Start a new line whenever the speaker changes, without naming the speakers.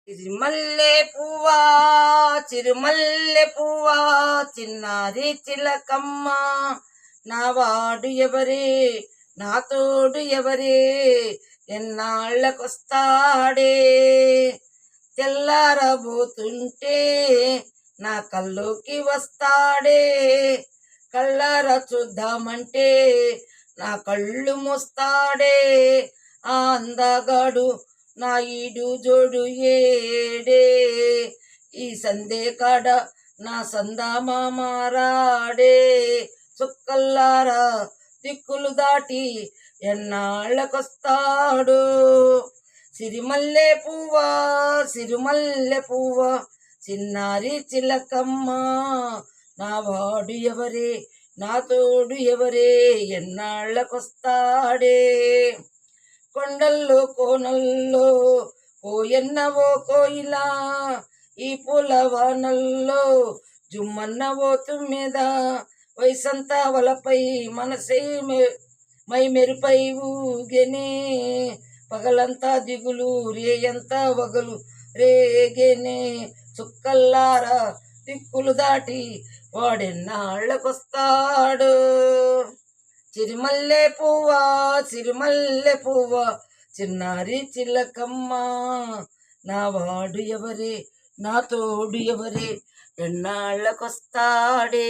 చిరుమల్లె పువ్వా చిరుమల్లె పువ్వా చిన్నారి చిలకమ్మ నా వాడు ఎవరే నా తోడు ఎవరే ఎన్నాళ్ళకొస్తాడే తెల్లారబోతుంటే నా కల్లోకి వస్తాడే కళ్ళార చూద్దామంటే నా కళ్ళు మూస్తాడే ఆ అందగాడు నా ఈడు జోడు ఏడే ఈ సందే కాడ నా సందామారాడే చుక్కల్లారా దిక్కులు దాటి ఎన్నాళ్ళకొస్తాడు సిరిమల్లె పువ్వా సిరిమల్లె పువ్వా చిన్నారి చిలకమ్మ నా వాడు ఎవరే నా తోడు ఎవరే ఎన్నాళ్ళకొస్తాడే కొండల్లో కోనల్లో కోయన్నవో కోయిలా ఈ పూలవానల్లో జుమ్మన్నవో తుమ్మెద వయసంతా వలపై మనసే మై మెరుపై ఊగెనే పగలంతా దిగులు రేయంతా వగలు రేగెనే చుక్కల్లారా దిక్కులు దాటి వాడెన్నాళ్ళకొస్తాడు చిరుమల్లె పువ్వా చిరుమల్లె పువ్వా చిన్నారి చిలకమ్మ నా వాడు ఎవరే నా తోడు ఎవరే ఎన్నాళ్ళకొస్తాడే.